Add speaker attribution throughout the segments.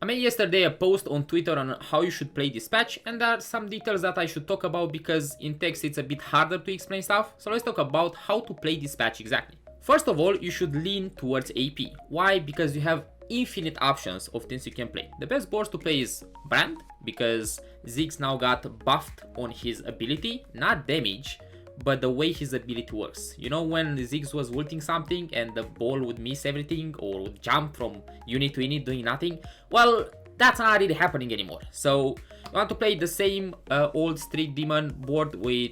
Speaker 1: I made yesterday a post on Twitter on how you should play this patch, and there are some details that I should talk about because in text it's a bit harder to explain stuff, so let's talk about how to play this patch exactly. First of all, you should lean towards AP. Why? Because you have infinite options of things you can play. The best board to play is Brand, because Ziggs now got buffed on his ability, not damage, but the way his ability works. You know, when Ziggs was ulting something and the ball would miss everything or would jump from unit to unit doing nothing? Well, that's not really happening anymore. So you want to play the same old Street Demon board with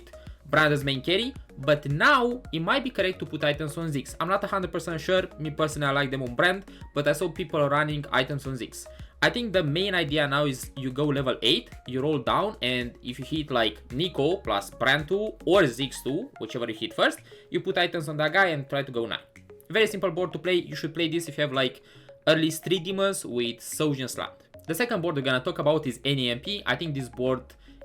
Speaker 1: Brand as main carry, but now it might be correct to put items on Ziggs. I'm not 100% sure. Me personally, I like them on Brand, but I saw people running items on Ziggs. I think the main idea now is you go level 8, you roll down, and if you hit like Nico plus Brand 2 or Ziggs 2, whichever you hit first, you put items on that guy and try to go 9. Very simple board to play. You should play this if you have like early Street Demons with Sojin Slant. The second board we're gonna talk about is NEMP. I think this board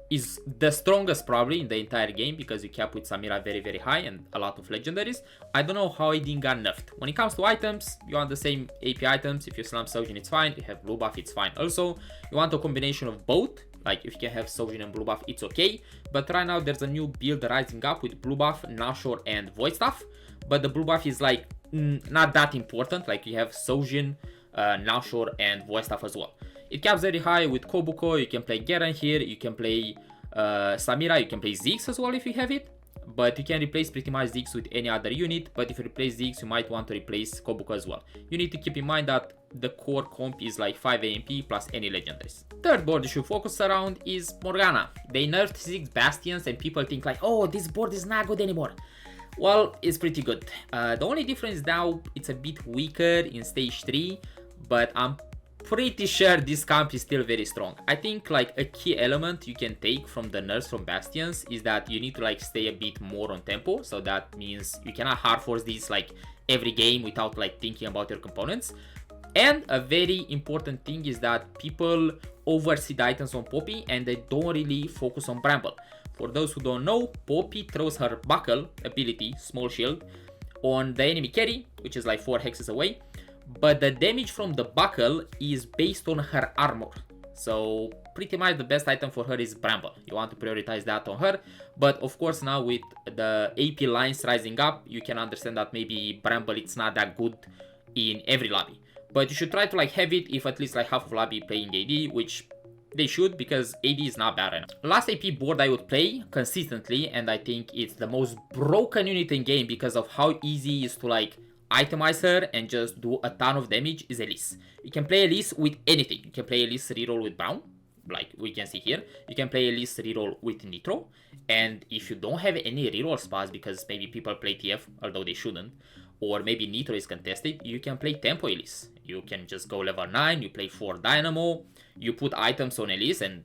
Speaker 1: is the strongest probably in the entire game because you cap with Samira very high and a lot of legendaries. I don't know how it didn't get nerfed. When it comes to items, you want the same AP items. If you slam Sojin, it's fine. If you have blue buff, it's fine. Also, you want a combination of both. Like if you can have Sojin and blue buff, it's okay. But right now there's a new build rising up with blue buff, Nashor and Void Staff. But the blue buff is like not that important. Like you have Sojin, Nashor and Void Staff as well. It caps very high with Kobuko. You can play Garen here, you can play Samira, you can play Ziggs as well if you have it. But you can replace pretty much Ziggs with any other unit. But if you replace Ziggs, you might want to replace Kobuko as well. You need to keep in mind that the core comp is like 5 AMP plus any legendaries. Third board you should focus around is Morgana. They nerfed Ziggs Bastions and people think like, oh, this board is not good anymore. Well, it's pretty good. The only difference now, it's a bit weaker in stage 3, but I'm pretty sure this camp is still very strong. I think like a key element you can take from the nerfs from Bastions is that you need to like stay a bit more on tempo. So that means you cannot hard force these like every game without like thinking about your components. And a very important thing is that people oversee the items on Poppy and they don't really focus on Bramble. For those who don't know, Poppy throws her buckle ability, small shield, on the enemy carry, which is like 4 hexes away. But the damage from the buckle is based on her armor. So pretty much the best item for her is Bramble. You want to prioritize that on her. But of course now with the AP lines rising up, you can understand that maybe Bramble it's not that good in every lobby. But you should try to like have it if at least like half of lobby playing AD, which they should because AD is not bad right now. Last AP board I would play consistently, and I think it's the most broken unit in game because of how easy it is to like itemize her and just do a ton of damage, is Elise. You can play Elise with anything. You can play Elise reroll with Brown, like we can see here. You can play Elise reroll with Nitro. And if you don't have any reroll spots because maybe people play TF, although they shouldn't, or maybe Nitro is contested, you can play Tempo Elise. You can just go level 9, you play 4 Dynamo, you put items on Elise, and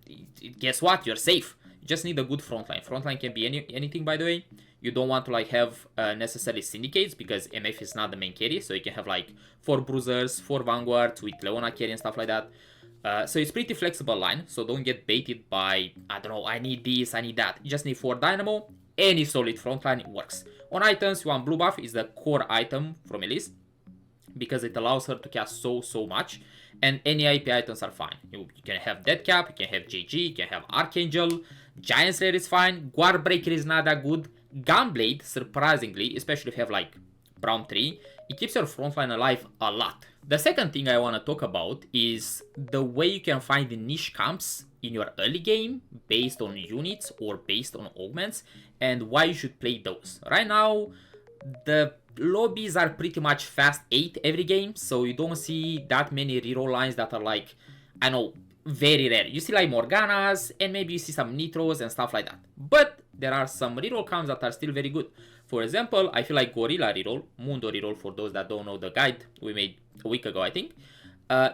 Speaker 1: guess what? You're safe. You just need a good frontline. Frontline can be anything, by the way. You don't want to like have necessarily syndicates because MF is not the main carry, so you can have like 4 Bruisers, 4 Vanguards with Leona carry and stuff like that. So it's pretty flexible line, so don't get baited by, I don't know, I need this, I need that. You just need 4 Dynamo, any solid frontline works. On items, you want blue buff is the core item from Elise because it allows her to cast so much, and any IP items are fine. You can have Deadcap, you can have JG, you can have Archangel, Giant Slayer is fine, Guard Breaker is not that good. Gunblade, surprisingly, especially if you have like Brown 3, it keeps your frontline alive a lot. The second thing I want to talk about is the way you can find the niche camps in your early game based on units or based on augments and why you should play those. Right now, the lobbies are pretty much fast 8 every game, so you don't see that many reroll lines that are like, I know, very rare. You see like Morganas and maybe you see some Nitros and stuff like that. But there are some reroll counts that are still very good. For example, I feel like Gorilla reroll, Mundo reroll for those that don't know the guide we made a week ago, I think,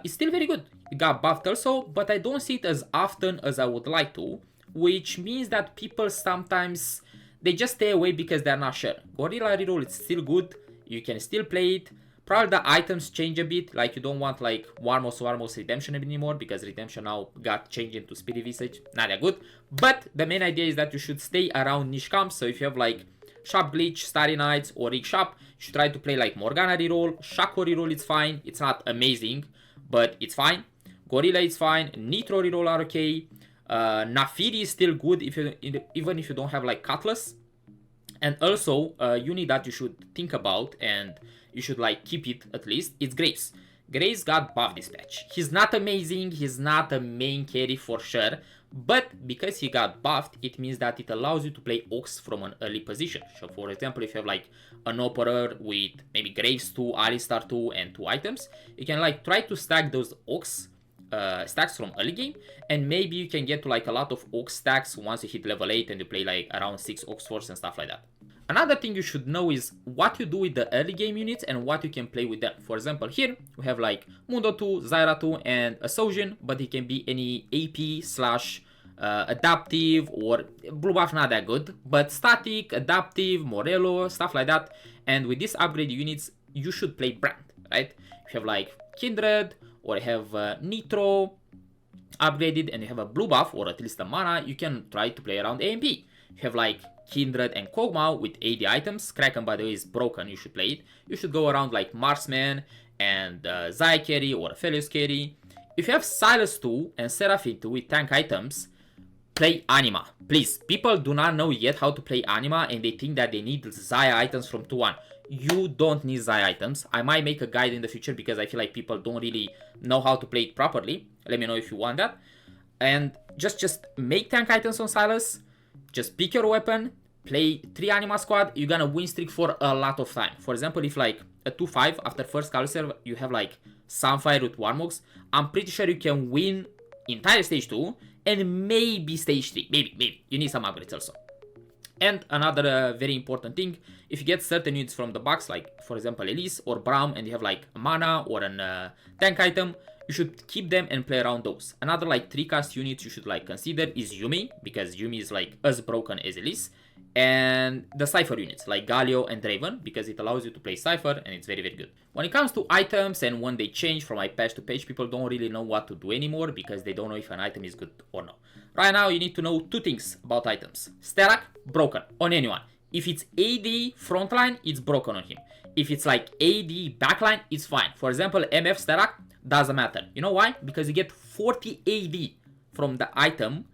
Speaker 1: is still very good. It got buffed also, but I don't see it as often as I would like to, which means that people sometimes, they just stay away because they're not sure. Gorilla reroll is still good, you can still play it. Probably the items change a bit, like you don't want like Warmos Redemption anymore because Redemption now got changed into Speedy Visage, not that good. But the main idea is that you should stay around niche camps, so if you have like Shop Glitch, Starry Nights or Rig Shop, you should try to play like Morgana reroll, Shaco reroll, it's fine, it's not amazing, but it's fine. Gorilla is fine. Nitro reroll are okay. Nafiri is still good even if you don't have like Cutlass. And also, unit that you should think about and you should like keep it at least, it's Graves. Graves got buffed this patch. He's not amazing, he's not a main carry for sure, but because he got buffed, it means that it allows you to play Ox from an early position. So for example, if you have like an Operer with maybe Graves 2, Alistar 2 and 2 items, you can like try to stack those Ox stacks from early game, and maybe you can get to like a lot of Ox stacks once you hit level 8 and you play like around 6 Ox Force and stuff like that. Another thing you should know is what you do with the early game units and what you can play with them. For example, here we have like Mundo 2, Zyra 2 and a Sojin, but it can be any AP slash adaptive, or blue buff not that good, but static, adaptive, Morello, stuff like that. And with these upgrade units, you should play Brand, right? If you have like Kindred, or you have Nitro upgraded and you have a blue buff, or at least a mana, you can try to play around AMP. You have like Kindred and Kog'Maw with AD items. Kraken, by the way, is broken, you should play it. You should go around like Marksman and Zai carry or Aphelios carry. If you have Silas 2 and Seraphine 2 with tank items, play Anima. Please, people do not know yet how to play Anima and they think that they need Zaya items from 2-1. You don't need Zaya items. I might make a guide in the future because I feel like people don't really know how to play it properly. Let me know if you want that. And just make tank items on Silas. Just pick your weapon, play 3 Anima squad, you're gonna win streak for a lot of time. For example, if like a 2-5 after first Carousel, you have like Sunfire with Warmogs, I'm pretty sure you can win entire stage 2 and maybe stage 3. Maybe. You need some upgrades also. And another very important thing, if you get certain units from the box, like for example Elise or Braum, and you have like a mana or an tank item, you should keep them and play around those. Another like 3 cast units you should like consider is Yuumi, because Yuumi is like as broken as Elise. And the Cypher units like Galio and Draven, because it allows you to play Cypher and it's very good. When it comes to items and when they change from like patch to patch, people don't really know what to do anymore because they don't know if an item is good or not. Right now you need to know 2 things about items. Sterak, broken on anyone. If it's AD frontline, it's broken on him. If it's like AD backline, it's fine. For example, MF Sterak, doesn't matter. You know why? Because you get 40 AD from the item,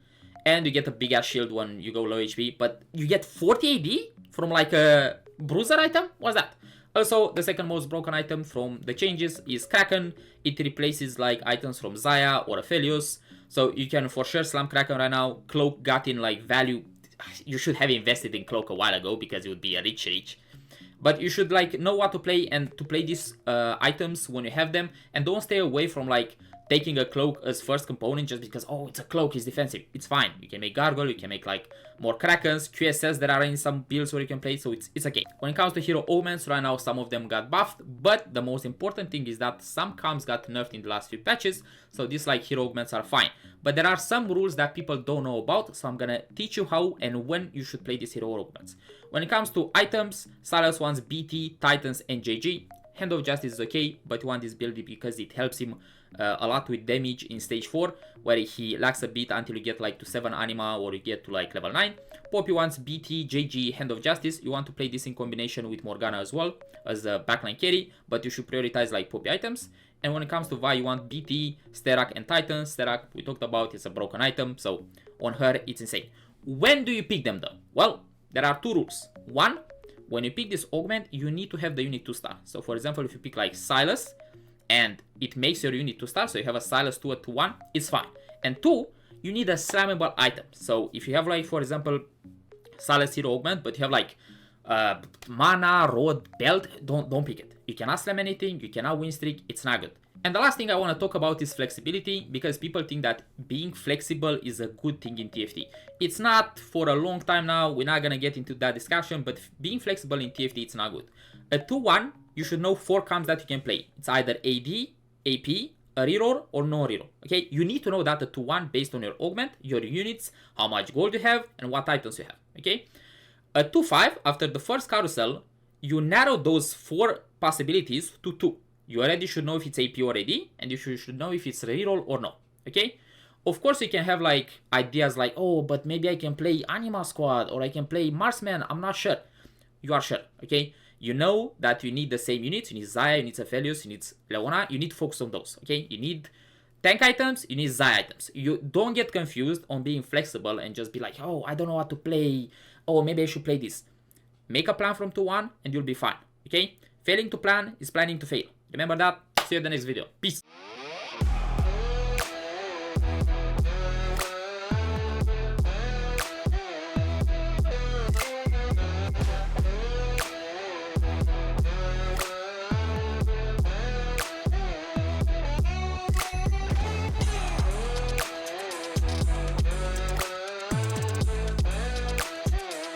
Speaker 1: and you get a big ass shield when you go low HP, but you get 40 AD from like a bruiser item? What's that? Also, the second most broken item from the changes is Kraken. It replaces like items from Zaya or Aphelios. So you can for sure slam Kraken right now. Cloak got in like value. You should have invested in Cloak a while ago because it would be a rich. But you should like know what to play and to play these items when you have them, and don't stay away from like taking a Cloak as first component just because, oh, it's a Cloak, it's defensive. It's fine. You can make Gargoyle, you can make like more Krakens, QSS that are in some builds where you can play, so it's okay. When it comes to hero Augments, right now some of them got buffed, but the most important thing is that some comps got nerfed in the last few patches, so these like hero Augments are fine. But there are some rules that people don't know about, so I'm gonna teach you how and when you should play these hero Augments. When it comes to items, Silas wants BT, Titans and JG. Hand of Justice is okay, but you want this build because it helps him a lot with damage in stage 4, where he lacks a bit until you get like to 7 Anima or you get to like level 9. Poppy wants BT, JG, Hand of Justice. You want to play this in combination with Morgana as well as a backline carry, but you should prioritize like Poppy items. And when it comes to Vi, you want BT, Sterak and Titan. Sterak, we talked about, it's a broken item, so on her it's insane. When do you pick them though? Well, there are 2 rules. 1, when you pick this augment, you need to have the unit 2-star. So for example, if you pick like Silas and it makes your unit 2-star, so you have a Silas 2 at 2-1, it's fine. And 2, you need a slammable item. So if you have like, for example, Silas hero augment, but you have like mana, rod, belt, don't pick it. You cannot slam anything, you cannot win streak, it's not good. And the last thing I want to talk about is flexibility, because people think that being flexible is a good thing in TFT. It's not for a long time now, we're not going to get into that discussion, but being flexible in TFT, it's not good. At 2-1, you should know 4 comps that you can play. It's either AD, AP, a reroll, or no reroll. Okay, you need to know that at 2-1 based on your augment, your units, how much gold you have, and what items you have. Okay, at 2-5, after the first carousel, you narrow those 4 possibilities to 2. You already should know if it's AP or AD, and you should know if it's reroll or not. Okay? Of course, you can have like ideas like, oh, but maybe I can play Anima Squad or I can play Marksman. I'm not sure. You are sure. Okay? You know that you need the same units. You need Zaya, you need Aphelios, you need Leona. You need to focus on those. Okay? You need tank items, you need Zai items. You don't get confused on being flexible and just be like, oh, I don't know what to play. Oh, maybe I should play this. Make a plan from 2-1 and you'll be fine, okay? Failing to plan is planning to fail. Remember that. See you in the next video. Peace.